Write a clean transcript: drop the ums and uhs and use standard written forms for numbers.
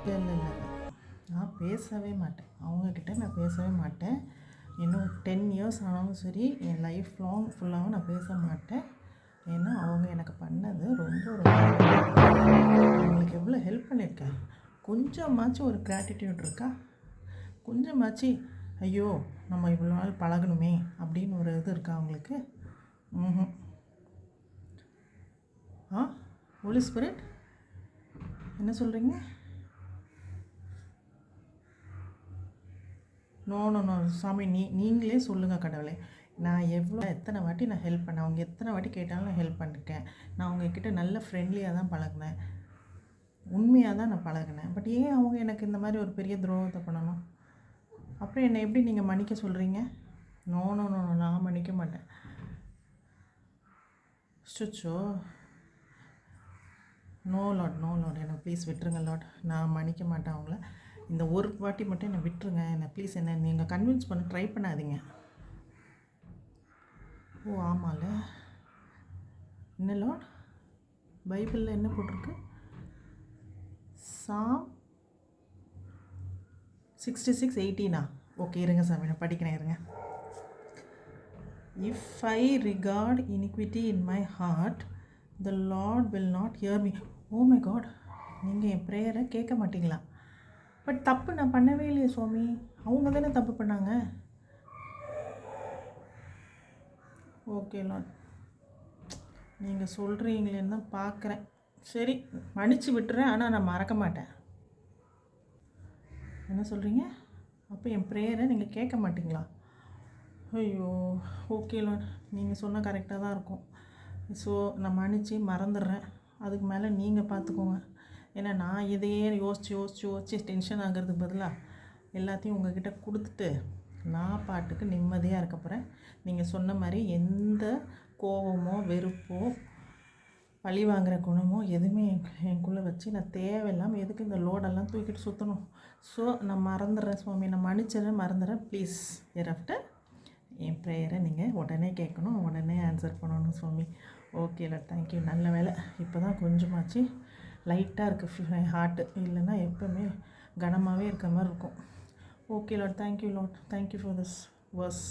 இல்லை இல்லை இல்லை, நான் பேசவே மாட்டேன் அவங்கக்கிட்ட, நான் பேசவே மாட்டேன். இன்னும் 10 இயர்ஸ் ஆனாலும் சரி, என் லைஃப் லாங் ஃபுல்லாகவும் நான் பேச மாட்டேன். ஏன்னா அவங்க எனக்கு பண்ணது ரொம்ப ரொம்ப அவங்களுக்கு எவ்வளோ ஹெல்ப் பண்ணியிருக்கேன். கொஞ்சமாச்சும் ஒரு கிராட்டிடியூட் இருக்கா? கொஞ்சமாச்சு ஐயோ நம்ம இவ்வளோ நாள் பழகணுமே அப்படின்னு ஒரு இது இருக்கா அவங்களுக்கு? ம். ஹோலி ஸ்பிரிட் என்ன சொல்கிறீங்க? நோ நோ நோ சாமி, நீங்களே சொல்லுங்கள் கடவுளே. நான் எத்தனை வாட்டி நான் ஹெல்ப் பண்ணேன், அவங்க எத்தனை வாட்டி கேட்டாலும் நான் ஹெல்ப் பண்ணிருக்கேன். நான் அவங்கக்கிட்ட நல்ல ஃப்ரெண்ட்லியாக தான் பழகினேன், உண்மையாக தான் நான் பழகினேன். பட் ஏன் அவங்க எனக்கு இந்த மாதிரி ஒரு பெரிய துரோகத்தை பண்ணணும்? அப்புறம் என்னை எப்படி நீங்கள் மன்னிக்க சொல்கிறீங்க? நோ நோ நோ நோ, நான் மன்னிக்க மாட்டேன். சுச்சோ, நோ லாட், நோ லாட், என்னை ப்ளீஸ் விட்டுருங்க லாட். நான் மன்னிக்க மாட்டேன் அவங்கள. இந்த ஒரு வாட்டி மட்டும் என்னை விட்டுருங்க. என்னை ப்ளீஸ், என்ன நீங்கள் கன்வின்ஸ் பண்ண ட்ரை பண்ணாதீங்க. ஓ ஆமாம்ல, என்ன லாட்? பைபிளில் என்ன போட்டிருக்கு? Psalm 66:18. ஓகே இருங்க சாமி, நான் படிக்கிறேன் இருங்க. If I regard iniquity in my heart, the Lord will not hear me. Oh my God, நீங்கள் என் ப்ரேயரை கேட்க மாட்டீங்களா? பட் தப்பு நான் பண்ணவே இல்லையே சுவாமி, அவங்க தானே தப்பு பண்ணாங்க. ஓகே லார்ட், நீங்கள் சொல்கிறீங்களேன்னு தான் பார்க்குறேன். சரி, மன்னிச்சு விட்டுறேன், ஆனால் நான் மறக்க மாட்டேன். என்ன சொல்கிறீங்க? அப்போ என் ப்ரேயரை நீங்கள் கேட்க மாட்டிங்களா? ஐயோ, ஓகே லார்ட், நீங்கள் சொன்னால் கரெக்டாக தான் இருக்கும். ஸோ நான் மன்னிச்சு மறந்துடுறேன். அதுக்கு மேலே நீங்கள் பார்த்துக்கோங்க. ஏன்னா நான் இதையே யோசித்து டென்ஷன் ஆகிறதுக்கு பதிலாக எல்லாத்தையும் உங்கள்கிட்ட கொடுத்துட்டு நான் பாட்டுக்கு நிம்மதியாக இருக்க போகிறேன். நீங்கள் சொன்ன மாதிரி எந்த கோபமோ வெறுப்போ பழி வாங்குகிற குணமோ எதுவுமே எனக்குள்ளே வச்சு நான் தேவையில்லாமல் எதுக்கு இந்த லோடெல்லாம் தூக்கிட்டு சுற்றணும். ஸோ நான் மறந்துடுறேன் சுவாமி, நான் மறந்துடுறேன். ப்ளீஸ் ஆஃப்டர் என் ப்ரேயரை நீங்கள் உடனே கேட்கணும், உடனே ஆன்சர் பண்ணணும் சுவாமி. Okay lord, thank you. நல்ல வேலை, இப்போ தான் கொஞ்சமாச்சு லைட்டாக இருக்குது ஹார்ட்டு, இல்லைன்னா எப்போவுமே கனமாகவே இருக்க மாதிரி இருக்கும். Okay lord, thank you lord, thank you for this verse.